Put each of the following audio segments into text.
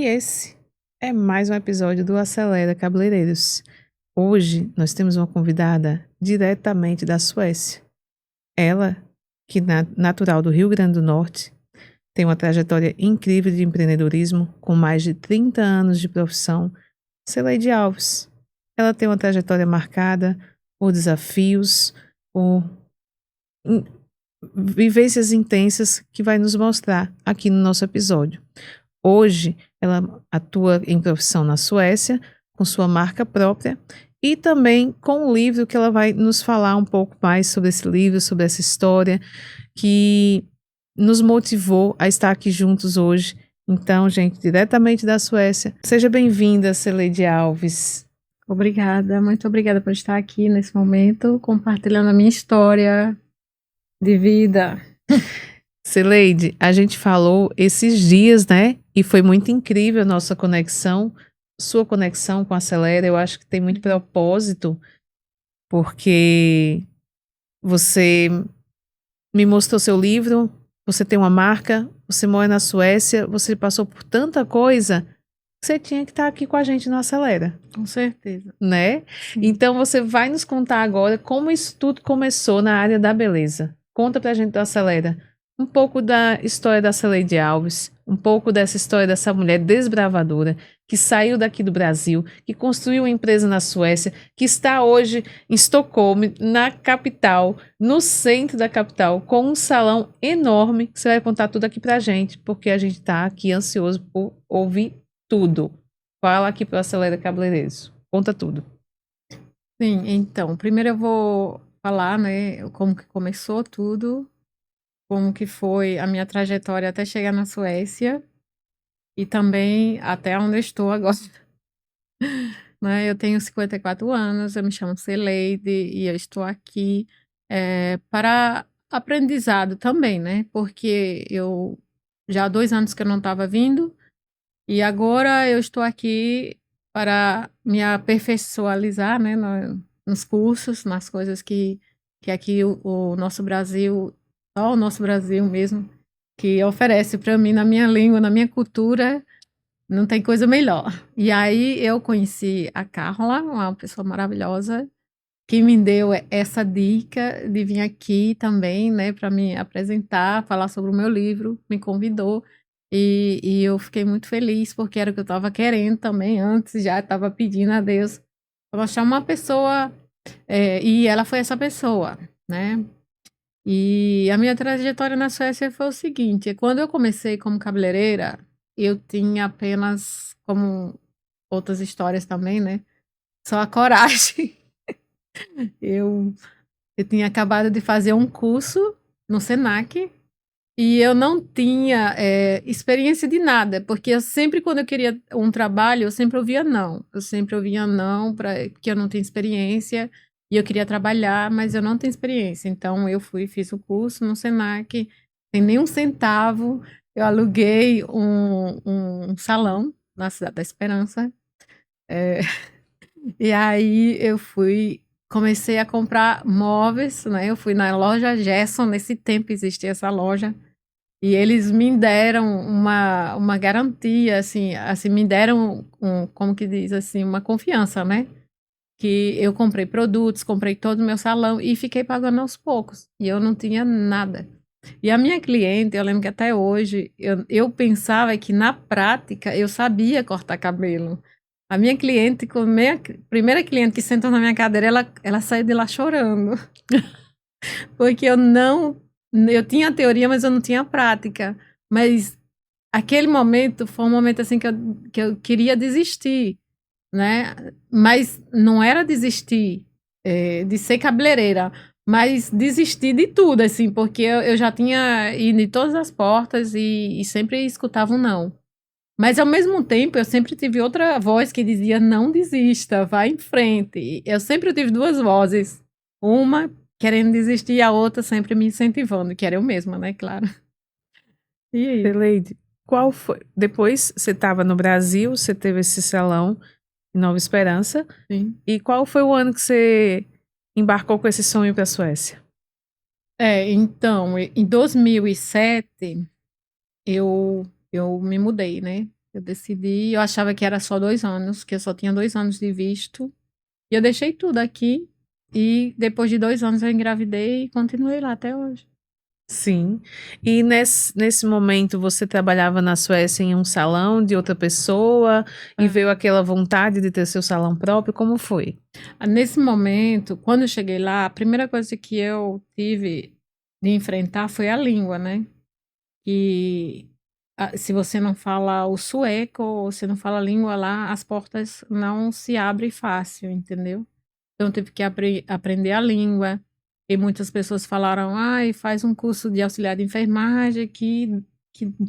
E esse é mais um episódio do Acelera Cabeleireiros. Hoje nós temos uma convidada diretamente da Suécia. Ela, que natural do Rio Grande do Norte, tem uma trajetória incrível de empreendedorismo, com mais de 30 anos de profissão, Celeide Alves. Ela tem uma trajetória marcada por desafios, por vivências intensas que vai nos mostrar aqui no nosso episódio. Hoje, ela atua em profissão na Suécia, com sua marca própria, e também com um livro que ela vai nos falar um pouco mais sobre esse livro, sobre essa história, que nos motivou a estar aqui juntos hoje. Então, gente, diretamente da Suécia, seja bem-vinda, Celeide Alves. Obrigada, muito obrigada por estar aqui nesse momento, compartilhando a minha história de vida. Celeide, a gente falou esses dias, né? E foi muito incrível a nossa conexão, sua conexão com a Acelera. Eu acho que tem muito propósito, porque você me mostrou seu livro, você tem uma marca, você mora na Suécia, você passou por tanta coisa que você tinha que estar aqui com a gente no Acelera. Com certeza. Né? Então você vai nos contar agora como isso tudo começou na área da beleza. Conta pra gente do Acelera um pouco da história da Celeide Alves, um pouco dessa história dessa mulher desbravadora que saiu daqui do Brasil, que construiu uma empresa na Suécia, que está hoje em Estocolmo, na capital, no centro da capital, com um salão enorme, que você vai contar tudo aqui pra gente, porque a gente tá aqui ansioso por ouvir tudo. Fala aqui pro Acelera Cabeleireiros. Conta tudo. Sim, então, primeiro eu vou falar, né, como que começou tudo, como que foi a minha trajetória até chegar na Suécia e também até onde eu estou agora. Né, eu tenho 54 anos, eu me chamo Celeide e eu estou aqui para aprendizado também, né, porque eu já há 2 anos que eu não estava vindo e agora eu estou aqui para me aperfeiçoalizar, né, nos cursos, nas coisas que aqui o nosso Brasil, só o nosso Brasil mesmo, que oferece para mim, na minha língua, na minha cultura, não tem coisa melhor. E aí eu conheci a Carla, uma pessoa maravilhosa, que me deu essa dica de vir aqui também, né, para me apresentar, falar sobre o meu livro, me convidou. E eu fiquei muito feliz, porque era o que eu estava querendo também, antes já estava pedindo a Deus para achar uma pessoa, e ela foi essa pessoa, né? E a minha trajetória na Suécia foi o seguinte: quando eu comecei como cabeleireira, eu tinha apenas, como outras histórias também, né? Só a coragem. Eu, eu tinha acabado de fazer um curso no Senac. E eu não tinha experiência de nada, porque eu sempre, quando eu queria um trabalho, eu sempre ouvia não. Eu sempre ouvia não, porque eu não tenho experiência, e eu queria trabalhar, mas eu não tenho experiência. Então, eu fiz o curso no Senac, sem nenhum centavo, eu aluguei um salão na Cidade da Esperança, e aí comecei a comprar móveis, né? Eu fui na loja Gerson, nesse tempo existia essa loja, e eles me deram uma garantia, assim, me deram como que diz, assim, uma confiança, né? Que eu comprei produtos, comprei todo o meu salão e fiquei pagando aos poucos. E eu não tinha nada. E a minha cliente, eu lembro que até hoje, eu pensava que na prática eu sabia cortar cabelo. A minha cliente, primeira cliente que sentou na minha cadeira, ela saiu de lá chorando. Porque eu tinha a teoria, mas eu não tinha a prática. Mas aquele momento foi um momento assim que eu queria desistir, né? Mas não era desistir de ser cabeleireira, mas desistir de tudo, assim, porque eu já tinha ido em todas as portas e sempre escutava um não. Mas ao mesmo tempo eu sempre tive outra voz que dizia não desista, vá em frente. Eu sempre tive duas vozes, uma querendo desistir e a outra sempre me incentivando, que era eu mesma, né, claro. E aí? Celeide, qual foi? Depois você estava no Brasil, você teve esse salão em Nova Esperança. Sim. E qual foi o ano que você embarcou com esse sonho para a Suécia? Então, em 2007, eu me mudei, né? Eu decidi, eu achava que era só 2 anos, que eu só tinha 2 anos de visto. E eu deixei tudo aqui. E depois de 2 anos eu engravidei e continuei lá até hoje. Sim. E nesse momento você trabalhava na Suécia em um salão de outra pessoa e É. veio aquela vontade de ter seu salão próprio? Como foi? Nesse momento, quando eu cheguei lá, a primeira coisa que eu tive de enfrentar foi a língua, né? Que se você não fala o sueco ou você não fala a língua lá, as portas não se abrem fácil, entendeu? Então eu tive que aprender a língua. E muitas pessoas falaram, ai, faz um curso de auxiliar de enfermagem que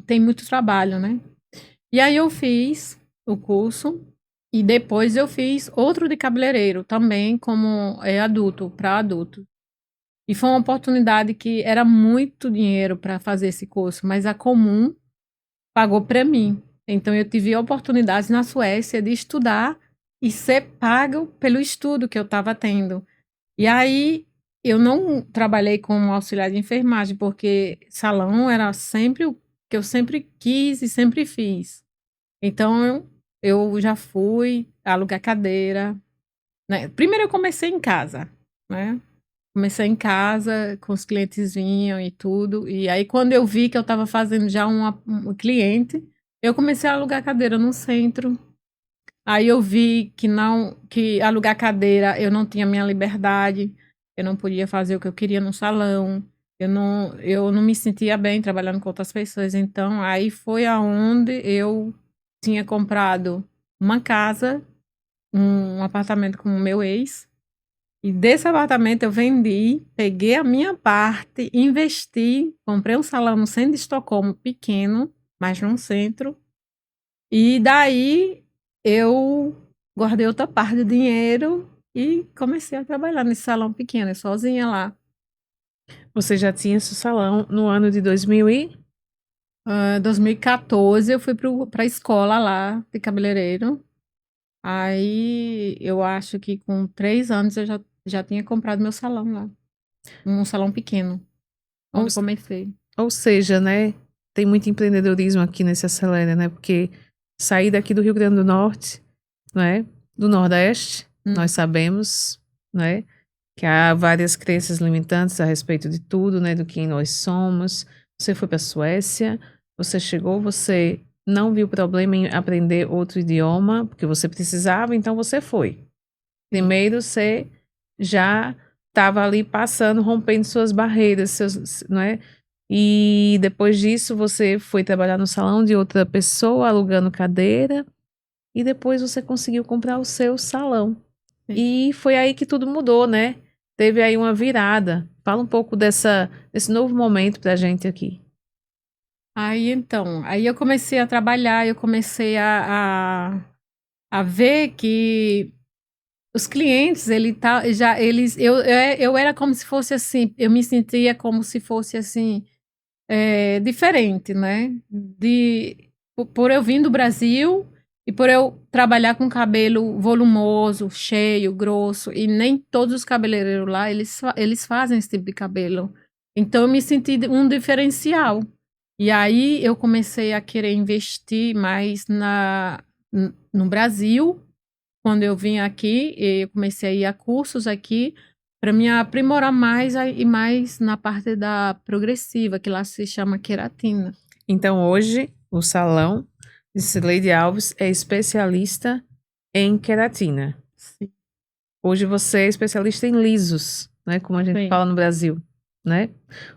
tem muito trabalho, né? E aí eu fiz o curso e depois eu fiz outro de cabeleireiro também como adulto, para adulto. E foi uma oportunidade que era muito dinheiro para fazer esse curso, mas a Comum pagou para mim. Então eu tive oportunidades na Suécia de estudar e ser pago pelo estudo que eu estava tendo. E aí eu não trabalhei como auxiliar de enfermagem, porque salão era sempre o que eu sempre quis e sempre fiz. Então eu já fui alugar cadeira, né? Primeiro eu comecei em casa, né? Comecei em casa, com os clientes vinham e tudo. E aí, quando eu vi que eu estava fazendo já um cliente, eu comecei a alugar cadeira no centro. Aí eu vi que alugar cadeira eu não tinha minha liberdade, eu não podia fazer o que eu queria no salão, eu não me sentia bem trabalhando com outras pessoas. Então, aí foi aonde eu tinha comprado uma casa, um apartamento com o meu ex. E desse apartamento eu vendi, peguei a minha parte, investi, comprei um salão no centro de Estocolmo pequeno, mas num centro. E daí eu guardei outra parte do dinheiro e comecei a trabalhar nesse salão pequeno, sozinha lá. Você já tinha seu salão no ano de 2000 e... 2014 eu fui para a escola lá de cabeleireiro. Aí eu acho que com 3 anos eu já tinha comprado meu salão lá. Um salão pequeno, Ou, onde comecei. ou seja, né? Tem muito empreendedorismo aqui nesse Acelera, né? Porque sair daqui do Rio Grande do Norte, né? Do Nordeste, nós sabemos, né? Que há várias crenças limitantes a respeito de tudo, né? Do quem nós somos. Você foi para a Suécia, você chegou, você não viu problema em aprender outro idioma, porque você precisava, então você foi. Primeiro, você já estava ali passando, rompendo suas barreiras, seus, não é? E depois disso, você foi trabalhar no salão de outra pessoa, alugando cadeira, e depois você conseguiu comprar o seu salão. Sim. E foi aí que tudo mudou, né? Teve aí uma virada. Fala um pouco desse novo momento pra gente aqui. Aí então, aí eu comecei a trabalhar, eu comecei a ver que os clientes, eu era como se fosse assim, eu me sentia como se fosse assim, diferente, né? Por eu vir do Brasil e por eu trabalhar com cabelo volumoso, cheio, grosso, e nem todos os cabeleireiros lá, eles fazem esse tipo de cabelo. Então eu me senti um diferencial. E aí eu comecei a querer investir mais no Brasil. Quando eu vim aqui, eu comecei a ir a cursos aqui para me aprimorar mais e mais na parte da progressiva, que lá se chama queratina. Então, hoje, o salão de Cileide Alves é especialista em queratina. Sim. Hoje você é especialista em lisos, né? Como a gente Sim. fala no Brasil, né?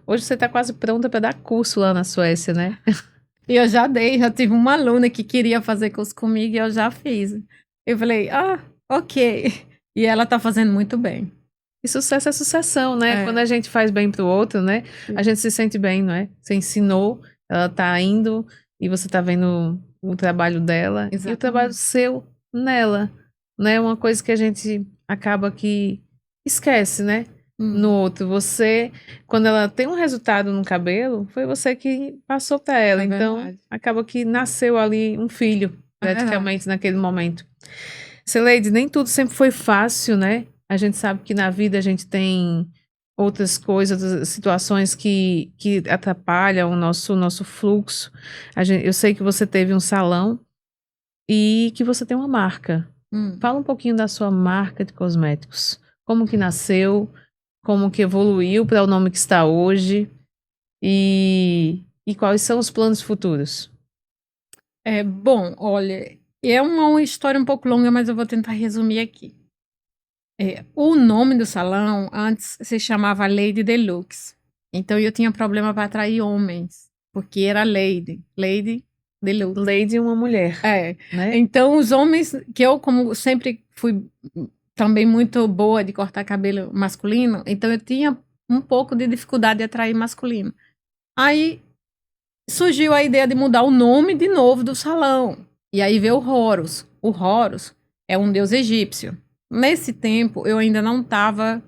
Hoje você está quase pronta para dar curso lá na Suécia, né? E eu já tive uma aluna que queria fazer curso comigo e eu já fiz. Eu falei, ok. E ela tá fazendo muito bem. E sucesso é sucessão, né? É. Quando a gente faz bem pro outro, né? A gente se sente bem, não é? Você ensinou, ela tá indo e você tá vendo o trabalho dela e o trabalho seu nela, né? Uma coisa que a gente acaba que esquece, né? No outro, você, quando ela tem um resultado no cabelo, foi você que passou para ela. É Então, verdade. acaba que nasceu ali um filho, É praticamente, naquele momento. Cileide, nem tudo sempre foi fácil, né? A gente sabe que na vida a gente tem outras coisas, outras situações que atrapalham o nosso fluxo. Eu sei que você teve um salão e que você tem uma marca. Hum. Fala um pouquinho da sua marca de cosméticos. Como que nasceu, como que evoluiu para o nome que está hoje e quais são os planos futuros. Bom, olha, é uma história um pouco longa, mas eu vou tentar resumir aqui. O nome do salão antes se chamava Lady Deluxe. Então eu tinha problema para atrair homens, porque era Lady Deluxe. Lady uma mulher, né? Então os homens, que eu como sempre fui também muito boa de cortar cabelo masculino, então eu tinha um pouco de dificuldade de atrair masculino. Aí surgiu a ideia de mudar o nome de novo do salão. E aí veio o Horus. O Horus é um deus egípcio. Nesse tempo, eu ainda não estava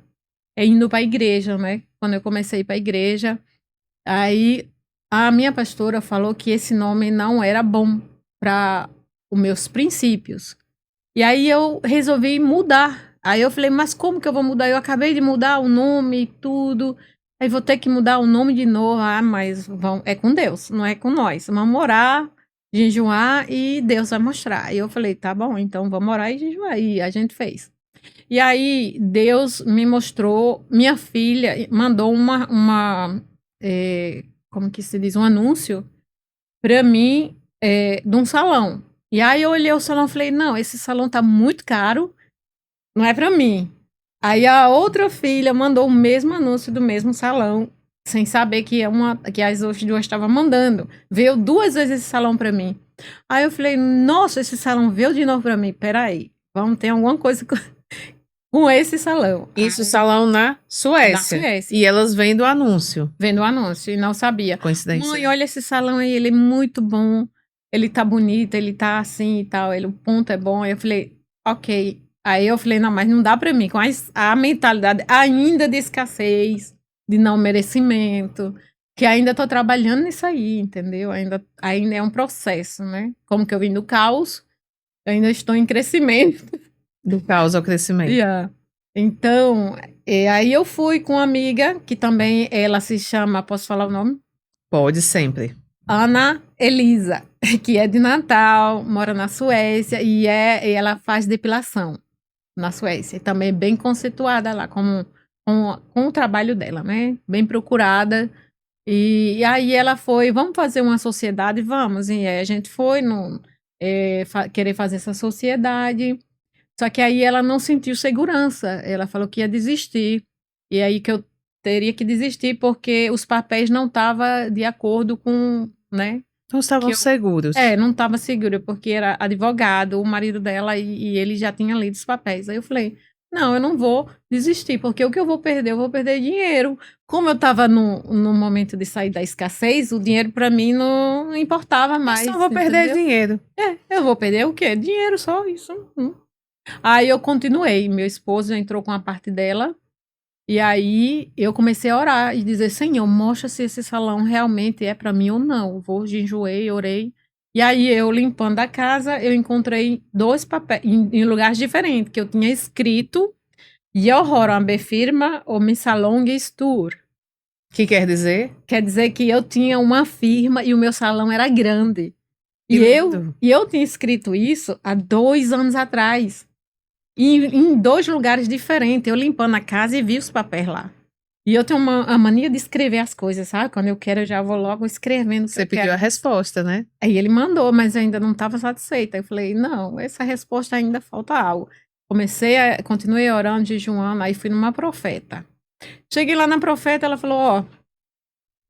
indo para a igreja, né? Quando eu comecei a ir para a igreja, aí a minha pastora falou que esse nome não era bom para os meus princípios. E aí eu resolvi mudar. Aí eu falei, mas como que eu vou mudar? Eu acabei de mudar o nome e tudo. Aí vou ter que mudar o nome de novo. Ah, mas é com Deus, não é com nós. Vamos orar, jejuar e Deus vai mostrar. Aí eu falei, tá bom, então vamos orar e jejuar. E a gente fez. E aí Deus me mostrou, minha filha mandou como que se diz, um anúncio para mim de um salão. E aí eu olhei o salão e falei, não, esse salão tá muito caro, não é para mim. Aí a outra filha mandou o mesmo anúncio do mesmo salão, sem saber que as outras duas estavam mandando. Veio 2 vezes esse salão para mim. Aí eu falei, nossa, esse salão veio de novo para mim. Peraí, vamos ter alguma coisa com esse salão. Isso, salão na Suécia. Na Suécia. E elas vendo o anúncio. Vendo o anúncio e não sabia. Coincidência. Mãe, olha esse salão aí, ele é muito bom. Ele tá bonito, ele tá assim e tal. O ponto é bom. Aí eu falei, ok. Aí eu falei, não, mas não dá pra mim. Com a mentalidade ainda de escassez, de não merecimento, que ainda tô trabalhando nisso aí, entendeu? Ainda é um processo, né? Como que eu vim do caos, eu ainda estou em crescimento. Do caos ao crescimento. Yeah. Então, aí eu fui com uma amiga, que também ela se chama, posso falar o nome? Pode sempre. Ana Elisa, que é de Natal, mora na Suécia e ela faz depilação na Suécia. E também é bem conceituada lá com o trabalho dela, né? Bem procurada. E aí ela foi, vamos fazer uma sociedade? Vamos. E aí a gente foi querer fazer essa sociedade. Só que aí ela não sentiu segurança. Ela falou que ia desistir. E aí que eu teria que desistir porque os papéis não estavam de acordo com, né? Não estavam seguros. Não estava seguro, porque era advogado, o marido dela, e ele já tinha lido os papéis. Aí eu falei, não, eu não vou desistir, porque o que eu vou perder? Eu vou perder dinheiro. Como eu estava no momento de sair da escassez, o dinheiro para mim não importava mais. Eu só vou perder dinheiro. Eu vou perder o quê? Dinheiro, só isso. Aí eu continuei, meu esposo entrou com a parte dela, e aí eu comecei a orar e dizer, Senhor, mostra se esse salão realmente é para mim ou não. Vou, jejuei, orei. E aí eu limpando a casa, eu encontrei 2 papéis em lugares diferentes, que eu tinha escrito, Jag har en firma och min salong är stor. Que quer dizer? Quer dizer que eu tinha uma firma e o meu salão era grande. E eu tinha escrito isso há 2 anos atrás. Em 2 lugares diferentes, eu limpando a casa e vi os papéis lá. E eu tenho a mania de escrever as coisas, sabe? Quando eu quero, eu já vou logo escrevendo. Você pediu a resposta, né? Aí ele mandou, mas eu ainda não estava satisfeita. Eu falei, não, essa resposta ainda falta algo. Continuei orando, jejuando, aí fui numa profeta. Cheguei lá na profeta, ela falou, ó,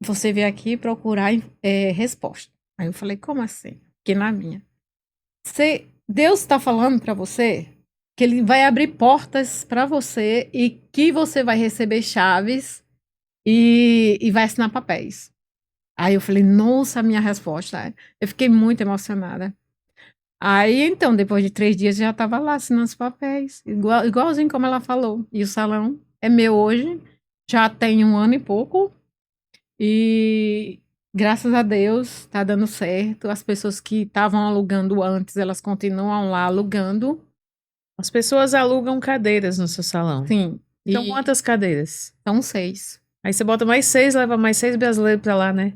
você veio aqui procurar resposta. Aí eu falei, como assim? Que na minha. Deus está falando para você que ele vai abrir portas para você e que você vai receber chaves e vai assinar papéis. Aí eu falei, nossa, a minha resposta. Eu fiquei muito emocionada. Aí, então, depois de 3 dias, já estava lá assinando os papéis, igualzinho como ela falou. E o salão é meu hoje, já tem 1 ano e pouco. E graças a Deus, está dando certo. As pessoas que estavam alugando antes, elas continuam lá alugando. As pessoas alugam cadeiras no seu salão. Sim. Então, quantas cadeiras? São 6. Aí você bota mais 6, leva mais 6 brasileiros pra lá, né?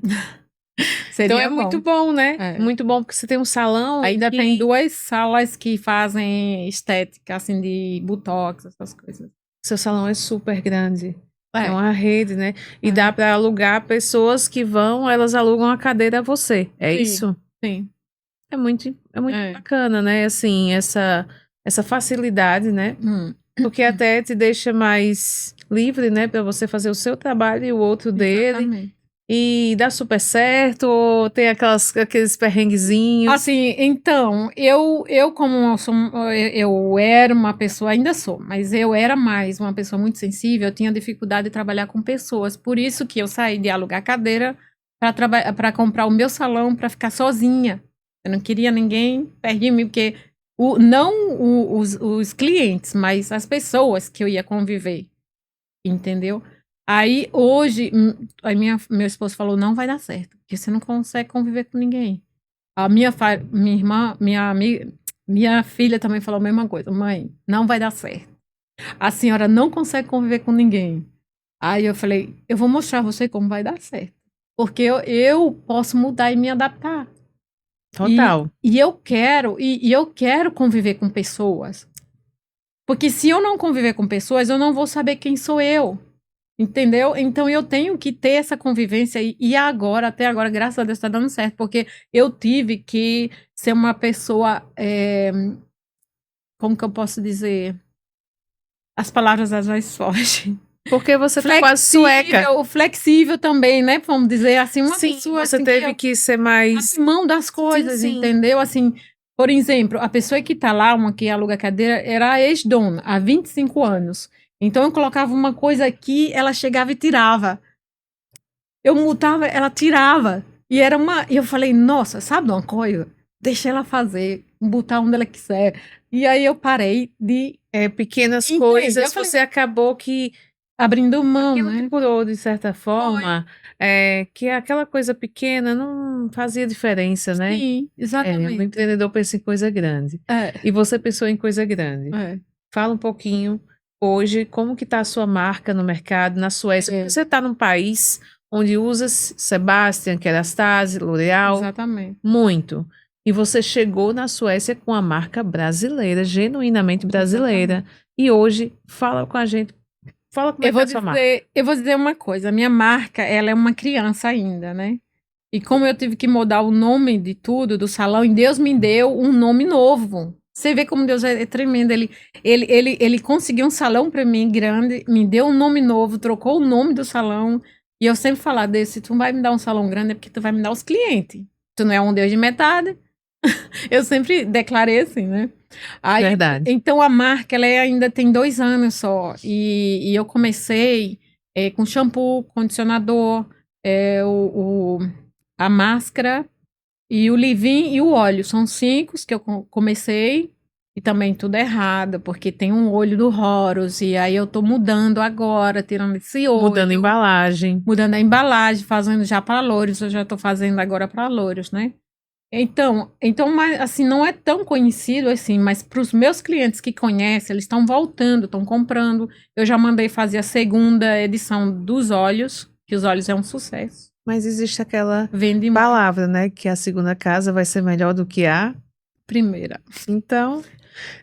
Então Seria é muito bom. bom, né? É. Muito bom, porque você tem um salão Ainda que tem 2 salas que fazem estética, assim, de botox, essas coisas. seu salão é super grande. É É, uma rede, né? E dá é. para alugar pessoas que vão, elas alugam a cadeira a você. É Sim, isso? sim. É muito É. bacana, né? Assim, essa facilidade, né? Hum, Porque até te deixa mais livre, né? Para você fazer o seu trabalho e o outro dele. exatamente. E dá super certo, ou tem aqueles perrenguezinhos. Assim, então, eu como eu era uma pessoa, ainda sou, mas eu era mais uma pessoa muito sensível, eu tinha dificuldade de trabalhar com pessoas, por isso que eu saí de alugar cadeira para comprar o meu salão para ficar sozinha. Eu não queria ninguém perto de mim, porque não os clientes, mas as pessoas que eu ia conviver, entendeu? Aí hoje, meu esposo falou, não vai dar certo, porque você não consegue conviver com ninguém. A minha irmã, minha filha também falou a mesma coisa. Mãe, não vai dar certo. A senhora não consegue conviver com ninguém. Aí eu falei, eu vou mostrar a você como vai dar certo. Porque eu posso mudar e me adaptar. Total. E eu quero conviver com pessoas. Porque se eu não conviver com pessoas, eu não vou saber quem sou eu. Entendeu? Então eu tenho que ter essa convivência e agora, até agora, graças a Deus, está dando certo, porque eu tive que ser uma pessoa, como que eu posso dizer? As palavras às vezes fogem. Porque você tá quase sueca. Flexível também, né? Vamos dizer assim, uma Sim, pessoa você assim que teve que ser mais. abre mão das Sim, coisas, sim. entendeu? Assim, por exemplo, a pessoa que tá lá, uma que aluga cadeira, era a ex-dona, há 25 anos. Então eu colocava uma coisa aqui, ela chegava e tirava. Eu mutava, ela tirava. E era uma. E eu falei, nossa, sabe de uma coisa? Deixa ela fazer, botar onde ela quiser. E aí eu parei de Pequenas entender. Eu coisas, falei, você acabou que abrindo mão, aquilo que né? curou, de certa Foi. forma, que aquela coisa pequena não fazia diferença, né? Sim, O exatamente. empreendedor pensa em coisa grande. É, E você pensou em coisa grande. é, Fala um pouquinho hoje como que está a sua marca no mercado, na Suécia. Porque é, você está num país onde usa Sebastian, Kerastase, L'Oréal, exatamente. muito. E você chegou na Suécia com a marca brasileira, genuinamente brasileira. Exatamente. E hoje, fala com a gente, fala como é que é a sua marca. Eu vou dizer uma coisa, a minha marca, ela é uma criança ainda, né? E como eu tive que mudar o nome de tudo, do salão, e Deus me deu um nome novo. Você vê como Deus é tremendo. Ele conseguiu um salão para mim grande, me deu um nome novo, trocou o nome do salão. E eu sempre falar desse, tu não vai me dar um salão grande, é porque tu vai me dar os clientes. Tu não é um Deus de metade. Eu sempre declarei assim, né? Aí, Verdade. então a marca, ainda tem 2 anos só. E eu comecei com shampoo, condicionador, é, o, o- a máscara e o leave-in e o óleo. São 5 que eu comecei. E também tudo errado, porque tem um olho do Horus. E aí eu tô mudando agora, tirando esse Mudando a olho, embalagem. mudando a embalagem, fazendo já para louros. Eu já tô fazendo agora para louros, né? Mas, assim, não é tão conhecido assim, mas para os meus clientes que conhecem, eles estão voltando, estão comprando. Eu já mandei fazer a segunda edição dos olhos, que os olhos é um sucesso. Mas existe aquela Vende muito. palavra, né? Que a segunda casa vai ser melhor do que a. Primeira. Então,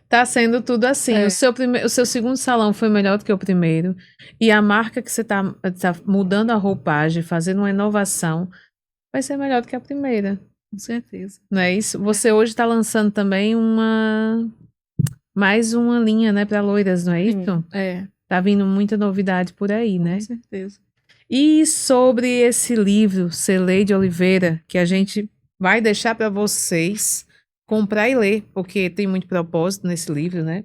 tá sendo tudo assim. É, O seu segundo salão foi melhor do que o primeiro. E a marca que você tá mudando a roupagem, fazendo uma inovação, vai ser melhor do que a primeira. com certeza. Não é isso? Você hoje está lançando também mais uma linha, né, para loiras, não é Sim, isso? é, Tá vindo muita novidade por aí, com né? certeza. E sobre esse livro, Celeide Oliveira, que a gente vai deixar para vocês comprar e ler, porque tem muito propósito nesse livro, né?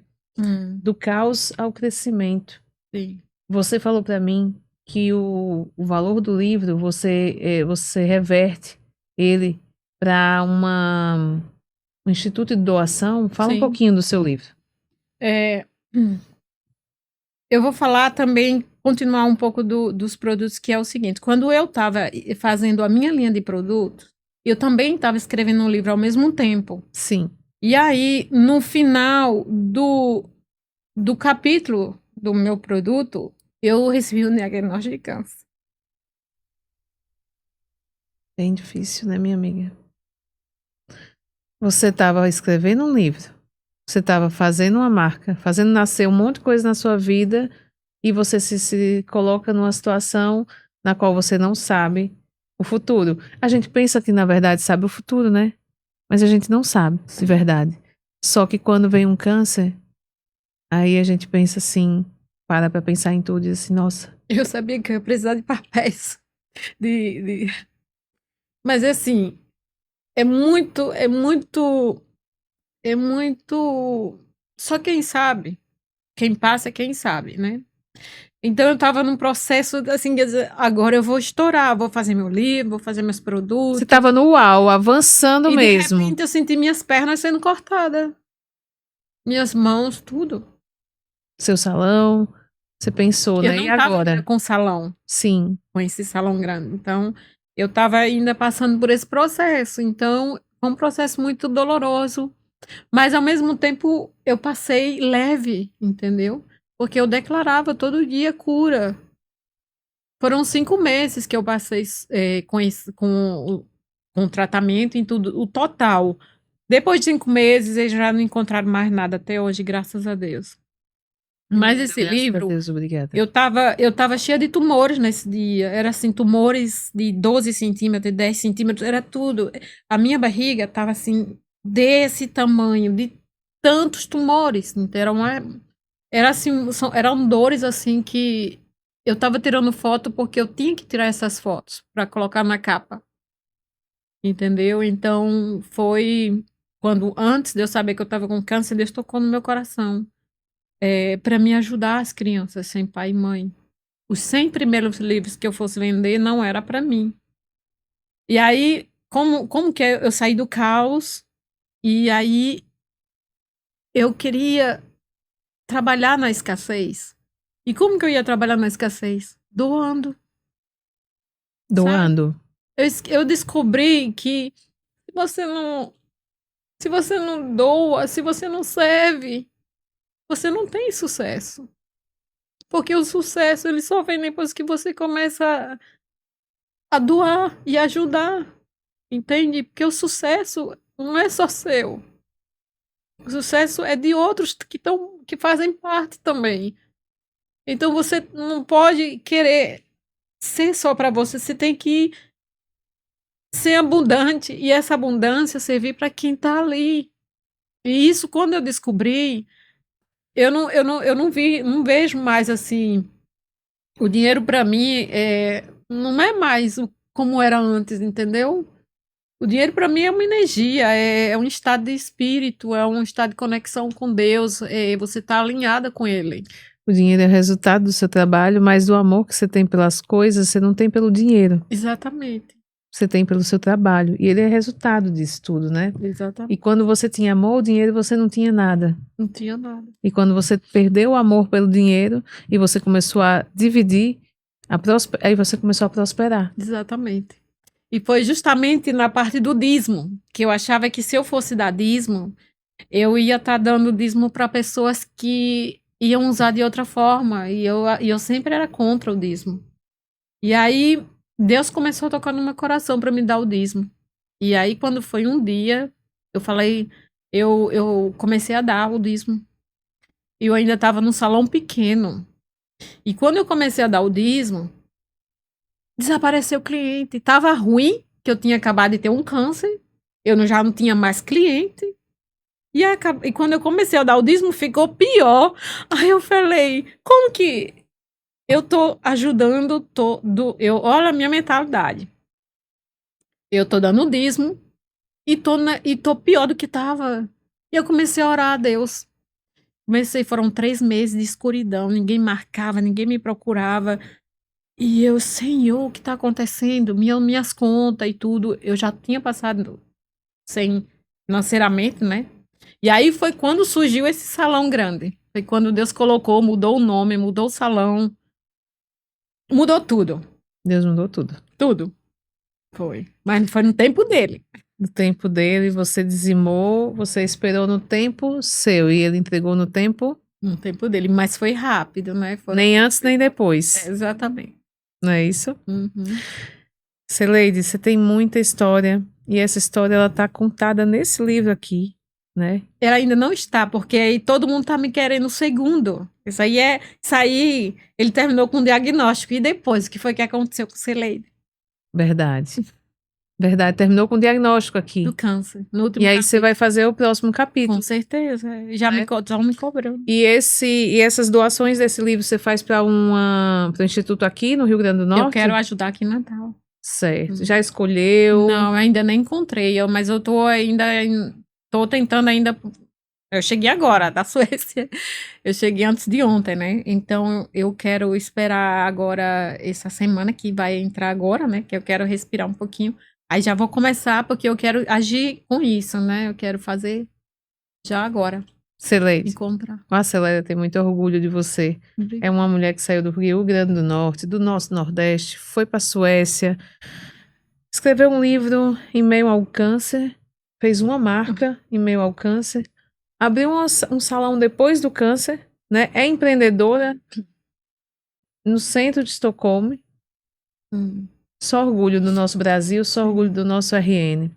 Do caos ao crescimento. Sim. Você falou para mim que o valor do livro você reverte ele para um instituto de doação. Fala um Sim. pouquinho do seu livro. É, eu vou falar também, continuar um pouco dos produtos, que é o seguinte: quando eu estava fazendo a minha linha de produtos, eu também estava escrevendo um livro ao mesmo tempo. Sim. E aí, no final do capítulo do meu produto, eu recebi o diagnóstico de câncer. Bem difícil, né, minha amiga? Você estava escrevendo um livro, você estava fazendo uma marca, fazendo nascer um monte de coisa na sua vida e você se coloca numa situação na qual você não sabe o futuro. A gente pensa que, na verdade, sabe o futuro, né? Mas a gente não sabe, de verdade. Só que quando vem um câncer, aí a gente pensa assim, para pra pensar em tudo e diz assim, nossa, Eu sabia que eu ia precisar de papéis. Mas assim, é muito, é muito, é muito. Só quem sabe. Quem passa é quem sabe, né? Então eu tava num processo assim, quer dizer, agora eu vou estourar, vou fazer meu livro, vou fazer meus você produtos. estava no uau, avançando E de mesmo. repente eu senti minhas pernas sendo cortadas, minhas mãos, tudo. Seu salão, você pensou, Eu né? E não tava ainda agora? com salão, Sim. com esse salão grande. Então, eu tava ainda passando por esse processo. Então, foi um processo muito doloroso. Mas, ao mesmo tempo, eu passei leve, entendeu? Porque eu declarava todo dia cura. Foram 5 meses que eu passei com o tratamento em tudo, o total. Depois de 5 meses, eles já não encontraram mais nada até hoje, graças a Deus. Mas Linda, esse graças a livro, Deus, obrigada. eu tava cheia de tumores nesse dia. Era assim, tumores de 12 centímetros, de 10 centímetros, era tudo. A minha barriga tava assim, desse tamanho, de tantos tumores. Então, era assim, eram dores assim que eu tava tirando foto porque eu tinha que tirar essas fotos para colocar na capa. Entendeu? Então, foi quando, antes de eu saber que eu tava com câncer, Deus tocou no meu coração. Para me ajudar as crianças sem pai e mãe. Os 100 primeiros livros que eu fosse vender não era para mim. E aí, como que eu saí do caos e aí eu queria trabalhar na escassez. E como que eu ia trabalhar na escassez? Doando, sabe? Doando. Eu descobri que se você não, se você não doa, se você não serve, você não tem sucesso. Porque o sucesso ele só vem depois que você começa a doar e ajudar, entende? Porque o sucesso não é só seu. O sucesso é de outros que fazem parte também. Então você não pode querer ser só para você, você tem que ser abundante e essa abundância servir para quem está ali. E isso quando eu descobri, eu não vejo mais assim, o dinheiro para mim não é mais como era antes, entendeu? O dinheiro para mim é uma energia, é um estado de espírito, é um estado de conexão com Deus, você está alinhada com Ele. O dinheiro é resultado do seu trabalho, mas o amor que você tem pelas coisas, você não tem pelo dinheiro. Exatamente, Você tem pelo seu trabalho. E ele é resultado disso tudo, né? E exatamente. quando você tinha amor, o dinheiro, você não tinha nada. Não tinha nada. E quando você perdeu o amor pelo dinheiro e você começou a dividir, aí você começou a prosperar. Exatamente. E foi justamente na parte do dízimo, que eu achava que se eu fosse dar dízimo, eu ia estar dando dízimo para pessoas que iam usar de outra forma, e eu sempre era contra o dízimo. E aí Deus começou a tocar no meu coração para me dar o dízimo. E aí quando foi um dia, eu falei, eu comecei a dar o dízimo. E eu ainda estava num salão pequeno. E quando eu comecei a dar o dízimo, desapareceu o cliente. Tava ruim, que eu tinha acabado de ter um câncer. Já não tinha mais cliente. E quando eu comecei a dar o dízimo, ficou pior. Aí eu falei, como que eu tô ajudando todo... Olha a minha mentalidade. Eu tô dando o dízimo e tô pior do que tava. E eu comecei a orar a Deus. Foram 3 meses de escuridão. Ninguém marcava, ninguém me procurava. E eu, Senhor, o que tá acontecendo? Minhas contas e tudo, eu já tinha passado sem financeiramente, né? E aí foi quando surgiu esse salão grande. Foi quando Deus colocou, mudou o nome, mudou o salão, mudou tudo. Deus mudou tudo. Tudo. Foi. Mas foi no tempo dele. No tempo dele, você dizimou, você esperou no tempo seu e ele entregou no tempo No tempo dele. Mas foi rápido, né? nem antes nem depois. Exatamente. Não é isso? Uhum. Celeide, você tem muita história e essa história ela tá contada nesse livro aqui, né? Ela ainda não está, porque aí todo mundo tá me querendo o segundo. Isso aí, ele terminou com o diagnóstico. E depois, o que foi que aconteceu com o Celeide? Verdade. Verdade, terminou com o diagnóstico aqui. Do câncer. No último E aí você vai fazer o próximo capítulo. Com certeza. Já Né? estão me cobrando. E essas doações desse livro você faz para um instituto aqui no Rio Grande do Norte? Eu quero ajudar aqui em Natal. Certo. Já escolheu? Não, ainda nem encontrei, mas eu tô tô tentando ainda. Eu cheguei agora da Suécia. Eu cheguei antes de ontem, né? Então eu quero esperar agora essa semana que vai entrar agora, né? Que eu quero respirar um pouquinho. Aí já vou começar porque eu quero agir com isso, né? Eu quero fazer já agora. Celeide, Encontrar. a Celeide tem muito orgulho de você. É uma mulher que saiu do Rio Grande do Norte, do nosso Nordeste, foi para a Suécia, escreveu um livro em meio ao câncer, fez uma marca em meio ao câncer, abriu um salão depois do câncer, né? É empreendedora no centro de Estocolmo. Só orgulho do nosso Brasil, só orgulho do nosso RN.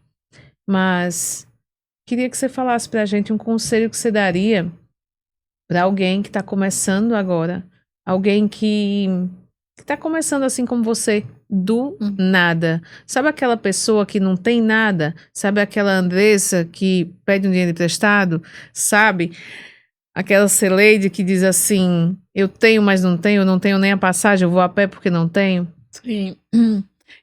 Mas queria que você falasse pra gente um conselho que você daria para alguém que está começando agora, alguém que está começando assim como você, do nada. Sabe aquela pessoa que não tem nada? Sabe aquela Andressa que pede um dinheiro emprestado? Sabe aquela Celeide que diz assim, eu tenho, mas não tenho, eu não tenho nem a passagem, eu vou a pé porque não tenho? Sim.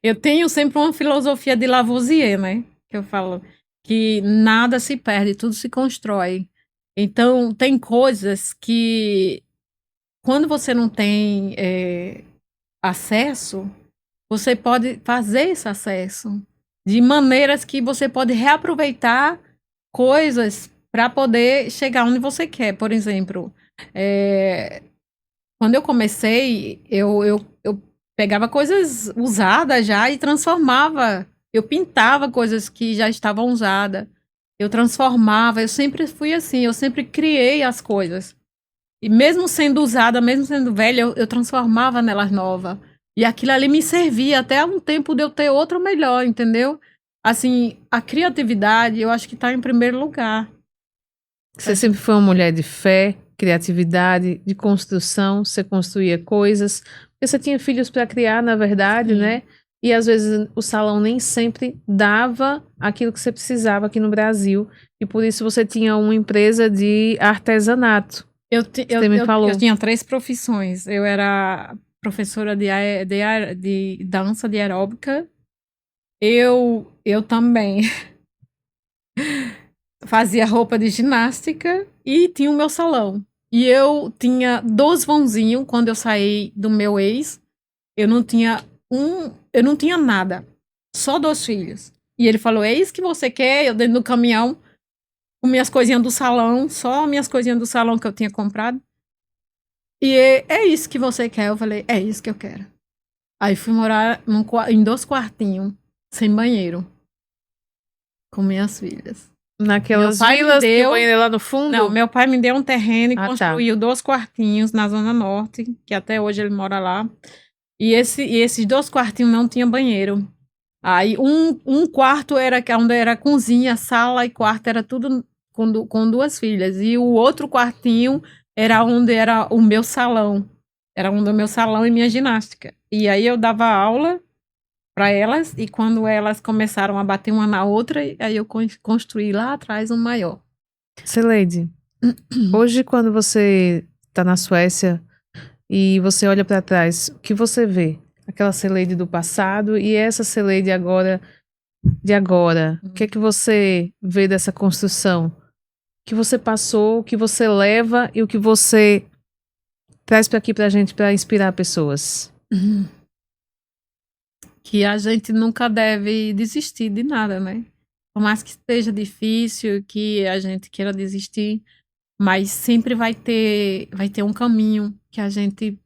Eu tenho sempre uma filosofia de Lavoisier, né? Que eu falo que nada se perde, tudo se constrói. Então, tem coisas que, quando você não tem acesso, você pode fazer esse acesso de maneiras que você pode reaproveitar coisas para poder chegar onde você quer. Por exemplo, quando eu comecei, eu pegava coisas usadas já e transformava. Eu pintava coisas que já estavam usadas. Eu transformava. Eu sempre fui assim. Eu sempre criei as coisas. E mesmo sendo usada, mesmo sendo velha, eu transformava nelas novas. E aquilo ali me servia até um tempo de eu ter outra melhor, entendeu? Assim, a criatividade, eu acho que está em primeiro lugar. Você sempre foi uma mulher de fé, criatividade, de construção, você construía coisas. Porque você tinha filhos para criar, na verdade, né? E às vezes o salão nem sempre dava aquilo que você precisava aqui no Brasil. E por isso você tinha uma empresa de artesanato. Eu tinha 3 profissões. Eu era professora de dança, de aeróbica. Eu também fazia roupa de ginástica e tinha o meu salão. E eu tinha 2 vãozinhos quando eu saí do meu ex. Eu não tinha nada. Só 2 filhos. E ele falou, é isso que você quer? Eu dentro do caminhão, com minhas coisinhas do salão, só minhas coisinhas do salão que eu tinha comprado. E é isso que você quer? Eu falei, é isso que eu quero. Aí fui morar em 2 quartinhos, sem banheiro, com minhas filhas. Naquelas vilas que o banheiro é lá no fundo? Não, meu pai me deu um terreno e construiu 2 quartinhos na Zona Norte, que até hoje ele mora lá. E esses 2 quartinhos não tinha banheiro. Aí um quarto era onde era cozinha, sala e quarto, era tudo com 2 filhas. E o outro quartinho era onde era o meu salão. Era onde o meu salão e minha ginástica. E aí eu dava aula para elas, e quando elas começaram a bater uma na outra, aí eu construí lá atrás um maior. Celeide, hoje quando você está na Suécia e você olha para trás, o que você vê? Aquela Celeide do passado e essa Celeide agora, de agora. O que é que você vê dessa construção? O que você passou, o que você leva e o que você traz para aqui pra gente para inspirar pessoas? Que a gente nunca deve desistir de nada, né? Por mais que esteja difícil, que a gente queira desistir, mas sempre vai ter um caminho que a gente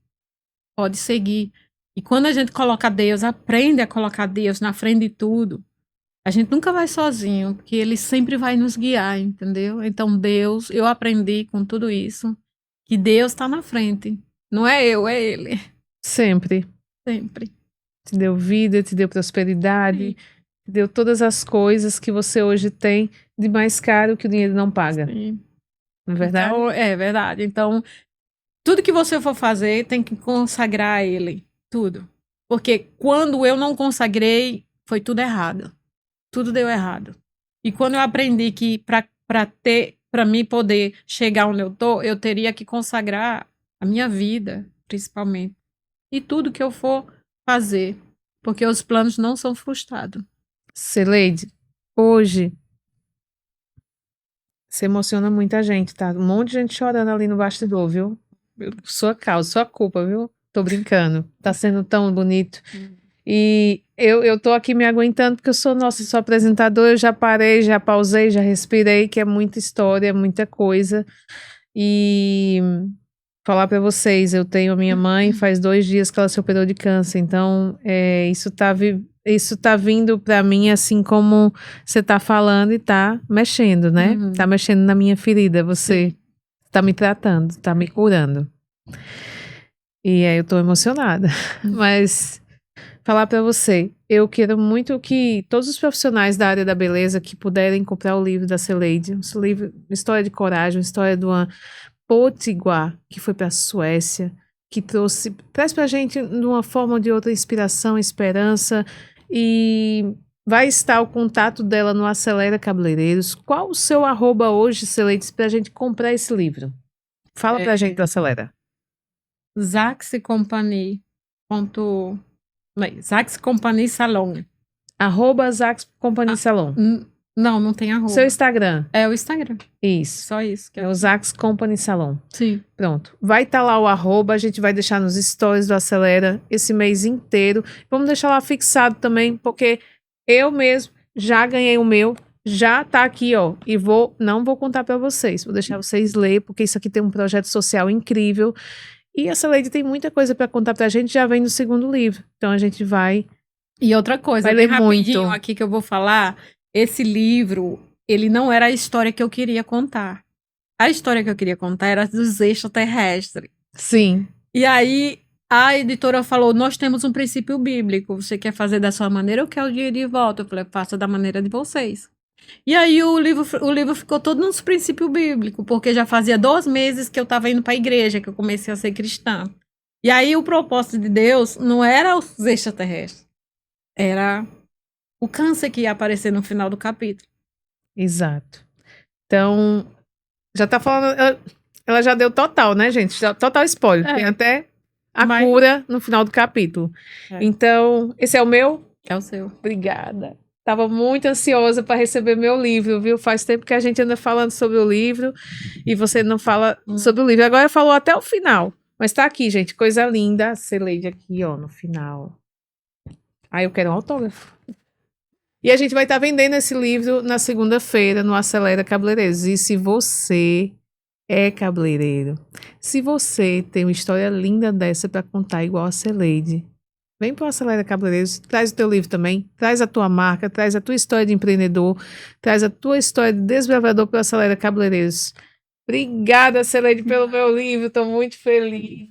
pode seguir. E quando a gente coloca Deus, aprende a colocar Deus na frente de tudo, a gente nunca vai sozinho, porque Ele sempre vai nos guiar, entendeu? Então Deus, eu aprendi com tudo isso, que Deus está na frente. Não é eu, é Ele. Sempre. Sempre. te deu vida, te deu prosperidade, Sim. te deu todas as coisas que você hoje tem de mais caro que o dinheiro não paga. Sim. Não é verdade? Então, é verdade. Então, tudo que você for fazer tem que consagrar a ele. Tudo. Porque quando eu não consagrei, foi tudo errado. Tudo deu errado. E quando eu aprendi que para mim poder chegar onde eu tô, eu teria que consagrar a minha vida, principalmente. E tudo que eu for fazer. Porque os planos não são frustrados. Celeide, hoje você emociona muita gente, tá? Um monte de gente chorando ali no bastidor, viu? Sua causa, sua culpa, viu? Tô brincando. Tá sendo tão bonito. E eu tô aqui me aguentando porque eu sou sua apresentadora, eu já parei, já pausei, já respirei, que é muita história, muita coisa. E falar pra vocês, eu tenho a minha mãe, faz 2 dias que ela se operou de câncer, então isso tá vindo pra mim assim como você tá falando e tá mexendo, né? Uhum. Tá mexendo na minha ferida, você tá me tratando, tá me curando. E aí eu tô emocionada, mas falar pra você, eu quero muito que todos os profissionais da área da beleza que puderem comprar o livro da Celeide, esse livro, uma história de coragem, uma história de uma potiguar que foi pra Suécia, que traz pra gente de uma forma ou de outra inspiração, esperança, e vai estar o contato dela no Acelera Cabeleireiros. Qual o seu @ hoje, Celeide, pra gente comprar esse livro? Fala pra gente do Acelera. Zax Company. Zax Company Salon. @Zax Company Salon. Não tem arroba. Seu Instagram. É o Instagram. Isso. Só isso. É o Zax Company Salon. Sim. Pronto. Vai estar lá o @, a gente vai deixar nos stories do Acelera esse mês inteiro. Vamos deixar lá fixado também, porque eu mesmo já ganhei o meu, já tá aqui, ó. E não vou contar pra vocês, vou deixar vocês ler, porque isso aqui tem um projeto social incrível. E a Celeide tem muita coisa pra contar pra gente, já vem no segundo livro. Então a gente vai. E outra coisa, Vai bem ler rapidinho muito. aqui que eu vou falar, esse livro, ele não era a história que eu queria contar. A história que eu queria contar era dos extraterrestres. Sim. E aí a editora falou, nós temos um princípio bíblico, você quer fazer da sua maneira ou quer o dinheiro de volta? Eu falei, faça da maneira de vocês. E aí o livro ficou todo nos princípios bíblicos, porque já fazia 2 meses que eu estava indo para a igreja, que eu comecei a ser cristã. E aí o propósito de Deus não era os extraterrestres, era o câncer que ia aparecer no final do capítulo. Exato. Então, já tá falando. Ela já deu total, né, gente? Total spoiler. Tem até a cura no final do capítulo. Então, esse é o meu? É o seu. Obrigada. Tava muito ansiosa para receber meu livro, viu? Faz tempo que a gente anda falando sobre o livro e você não fala sobre o livro. Agora falou até o final. Mas tá aqui, gente. Coisa linda. Celeide aqui, ó, no final. Aí eu quero um autógrafo. E a gente vai estar vendendo esse livro na segunda-feira no Acelera Cabeleireiros. E se você é cabeleireiro, se você tem uma história linda dessa para contar igual a Celeide, vem para o Acelera Cabeleireiros, traz o teu livro também, traz a tua marca, traz a tua história de empreendedor, traz a tua história de desbravador para o Acelera Cabeleireiros. Obrigada, Celeide, pelo meu livro, estou muito feliz.